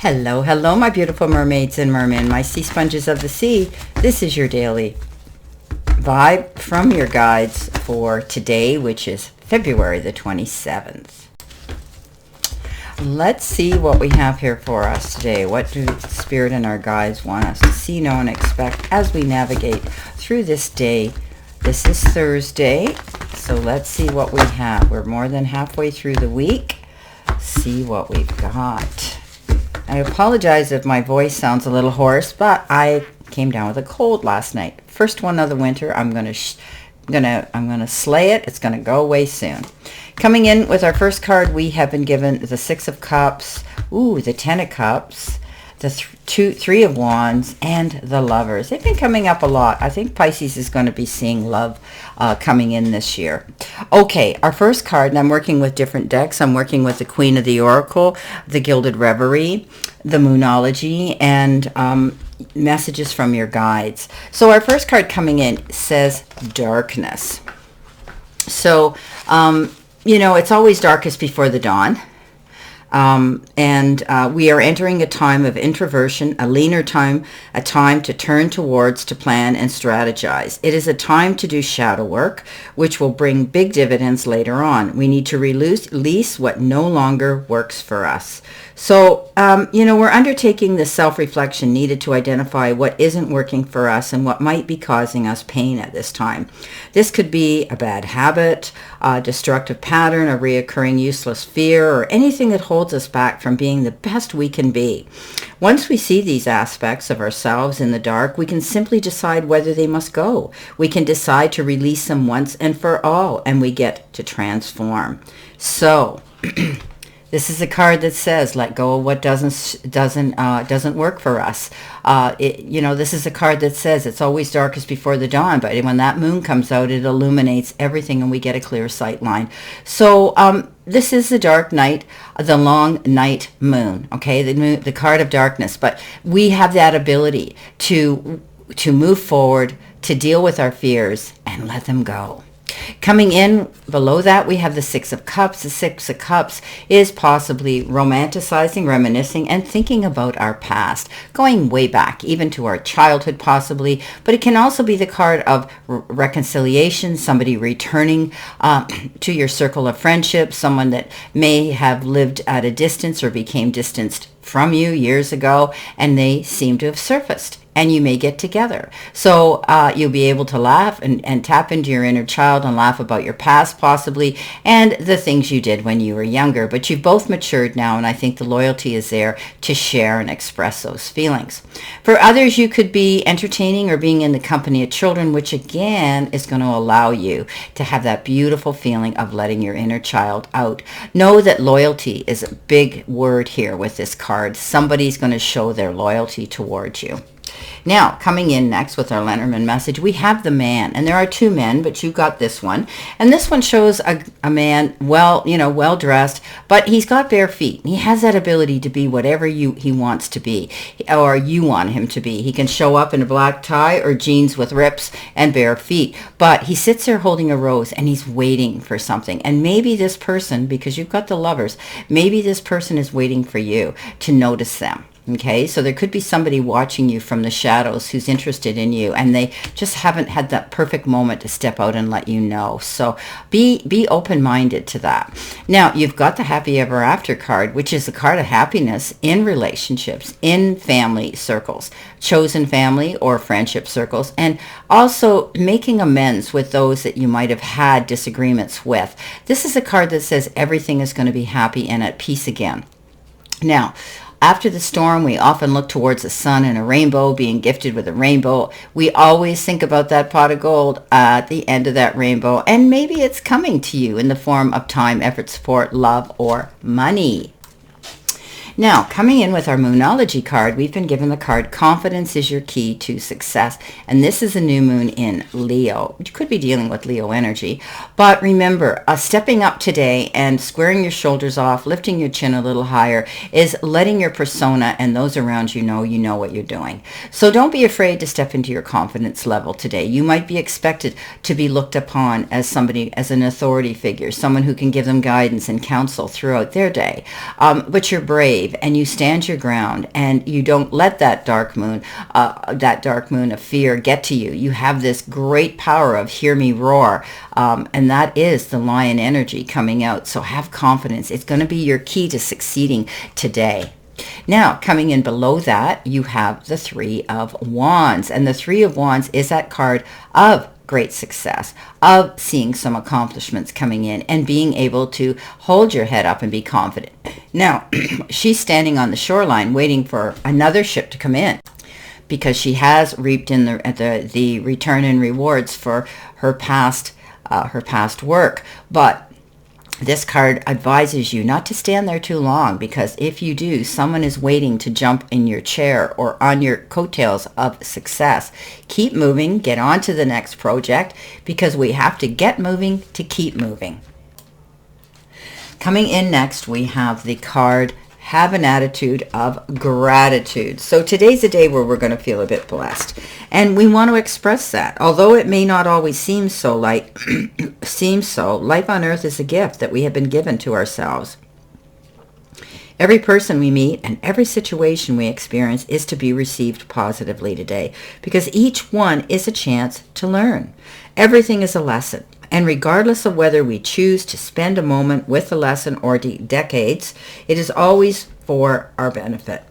Hello, hello, my beautiful mermaids and mermen, my sea sponges of the sea. This is your daily vibe from your guides for today, which is February the 27th. Let's see what we have here for us today. What do Spirit and our guides want us to see, know, and expect as we navigate through this day? This is Thursday, so let's see what we have. We're more than halfway through the week. See what we've got. I apologize if my voice sounds a little hoarse, but I came down with a cold last night. First one of the winter. I'm gonna slay it. It's gonna go away soon. Coming in with our first card, we have been given the Six of Cups, the Ten of Cups, the Three of Wands, and the Lovers. They've been coming up a lot. I think Pisces is going to be seeing love coming in this year. Okay, our first card, and I'm working with different decks. I'm working with the Queen of the Oracle, the Gilded Reverie, the Moonology, and messages from your guides. So our first card coming in says darkness. So, it's always darkest before the dawn. We are entering a time of introversion, a leaner time, a time to turn towards, to plan and strategize. It is a time to do shadow work, which will bring big dividends later on. We need to release what no longer works for us. So, we're undertaking the self-reflection needed to identify what isn't working for us and what might be causing us pain at this time. This could be a bad habit, a destructive pattern, a reoccurring useless fear, or anything that holds us back from being the best we can be. Once we see these aspects of ourselves in the dark, we can simply decide whether they must go. We can decide to release them once and for all, and we get to transform. So, this is a card that says, let go of what doesn't work for us. This is a card that says it's always darkest before the dawn, but when that moon comes out, it illuminates everything and we get a clear sight line. So this is the dark night, the long night moon, okay, the card of darkness. But we have that ability to move forward, to deal with our fears and let them go. Coming in below that, we have the Six of Cups. The Six of Cups is possibly romanticizing, reminiscing, and thinking about our past, going way back, even to our childhood possibly. But it can also be the card of reconciliation, somebody returning to your circle of friendship, someone that may have lived at a distance or became distanced from you years ago, and they seem to have surfaced. And you may get together. So you'll be able to laugh and tap into your inner child and laugh about your past possibly and the things you did when you were younger. But you've both matured now, and I think the loyalty is there to share and express those feelings. For others, you could be entertaining or being in the company of children, which again is going to allow you to have that beautiful feeling of letting your inner child out. Know that loyalty is a big word here with this card. Somebody's going to show their loyalty towards you. Now, coming in next with our Lenormand message, we have the Man. And there are two men, but you got this one. And this one shows a man, well-dressed, but he's got bare feet. He has that ability to be whatever he wants to be, or you want him to be. He can show up in a black tie or jeans with rips and bare feet. But he sits there holding a rose, and he's waiting for something. And maybe this person, because you've got the Lovers, maybe this person is waiting for you to notice them. Okay, so there could be somebody watching you from the shadows who's interested in you, and they just haven't had that perfect moment to step out and let you know. So be open-minded to that. Now, you've got the Happy Ever After card, which is a card of happiness in relationships, in family circles, chosen family or friendship circles, and also making amends with those that you might have had disagreements with. This is a card that says everything is going to be happy and at peace again. Now, after the storm, we often look towards the sun and a rainbow, being gifted with a rainbow. We always think about that pot of gold at the end of that rainbow, and maybe it's coming to you in the form of time, effort, support, love, or money. Now, coming in with our Moonology card, we've been given the card, Confidence is your key to success. And this is a new moon in Leo. You could be dealing with Leo energy. But remember, stepping up today and squaring your shoulders off, lifting your chin a little higher, is letting your persona and those around you know what you're doing. So don't be afraid to step into your confidence level today. You might be expected to be looked upon as somebody, as an authority figure, someone who can give them guidance and counsel throughout their day. But you're brave. brave and you stand your ground and you don't let that dark moon of fear get to you. You have this great power of hear me roar, and that is the lion energy coming out. So have confidence. It's going to be your key to succeeding today. Now, coming in below that, you have the Three of Wands. And the Three of Wands is that card of great success, of seeing some accomplishments coming in and being able to hold your head up and be confident. Now, she's standing on the shoreline waiting for another ship to come in because she has reaped in the return and rewards for her past work. But this card advises you not to stand there too long, because if you do, someone is waiting to jump in your chair or on your coattails of success. Keep moving, get on to the next project, because we have to get moving to keep moving. Coming in next, we have the card have an attitude of gratitude. So today's a day where we're going to feel a bit blessed, and we want to express that. Although it may not always seem so, life on earth is a gift that we have been given to ourselves. Every person we meet and every situation we experience is to be received positively today, because each one is a chance to learn. Everything is a lesson. And regardless of whether we choose to spend a moment with the lesson or decades, it is always for our benefit.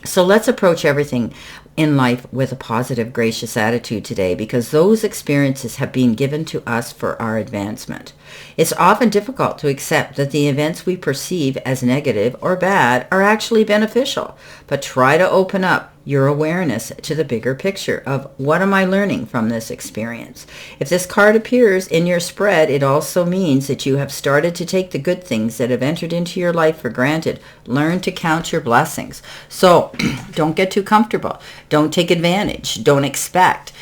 So let's approach everything in life with a positive, gracious attitude today, because those experiences have been given to us for our advancement. It's often difficult to accept that the events we perceive as negative or bad are actually beneficial, but try to open up your awareness to the bigger picture of what am I learning from this experience. If this card appears in your spread, it also means that you have started to take the good things that have entered into your life for granted. Learn to count your blessings. So don't get too comfortable. Don't take advantage. Don't expect.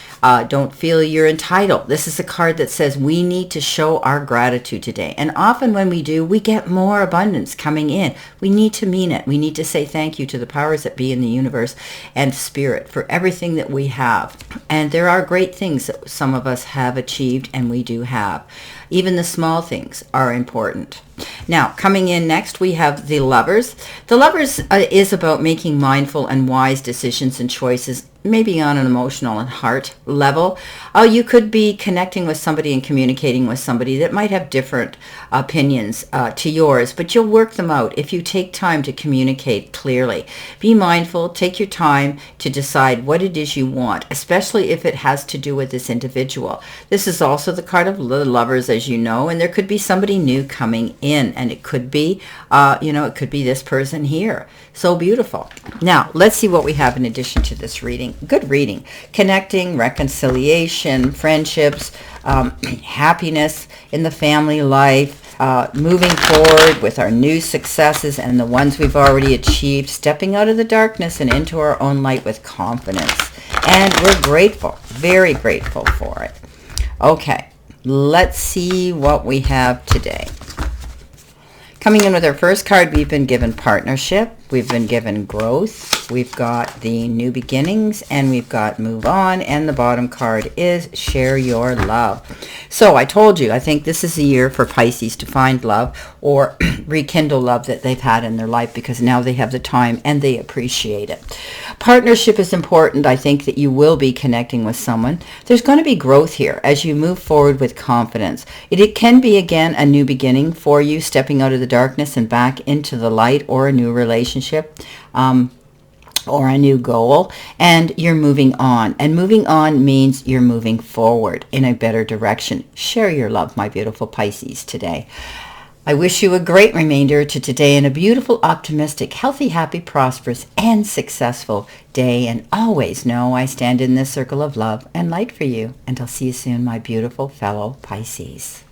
Don't feel you're entitled. This is a card that says we need to show our gratitude today. And often when we do, we get more abundance coming in. We need to mean it. We need to say thank you to the powers that be in the universe and spirit for everything that we have. And there are great things that some of us have achieved, and we do have. Even the small things are important. Now, coming in next, we have the Lovers. The Lovers is about making mindful and wise decisions and choices, maybe on an emotional and heart level. You could be connecting with somebody and communicating with somebody that might have different opinions to yours, but you'll work them out if you take time to communicate clearly. Be mindful, take your time to decide what it is you want, especially if it has to do with this individual. This is also the card of the Lovers, as you know, and there could be somebody new coming in, and it could be, it could be this person here. So beautiful. Now, let's see what we have in addition to this reading. Good reading. Connecting, reconciliation, friendships, happiness in the family life, moving forward with our new successes and the ones we've already achieved, stepping out of the darkness and into our own light with confidence. And we're grateful, very grateful for it. Okay, let's see what we have today. Coming in with our first card, we've been given partnership, we've been given growth, we've got the new beginnings, and we've got move on, and the bottom card is share your love. So I told you, I think this is the year for Pisces to find love or rekindle love that they've had in their life, because now they have the time and they appreciate it. Partnership is important. I think that you will be connecting with someone. There's going to be growth here as you move forward with confidence. It can be, again, a new beginning for you, stepping out of the darkness and back into the light, or a new relationship, or a new goal, and you're moving on. And moving on means you're moving forward in a better direction. Share your love, my beautiful Pisces, today. I wish you a great remainder to today and a beautiful, optimistic, healthy, happy, prosperous, and successful day. And always know I stand in this circle of love and light for you. And I'll see you soon, my beautiful fellow Pisces.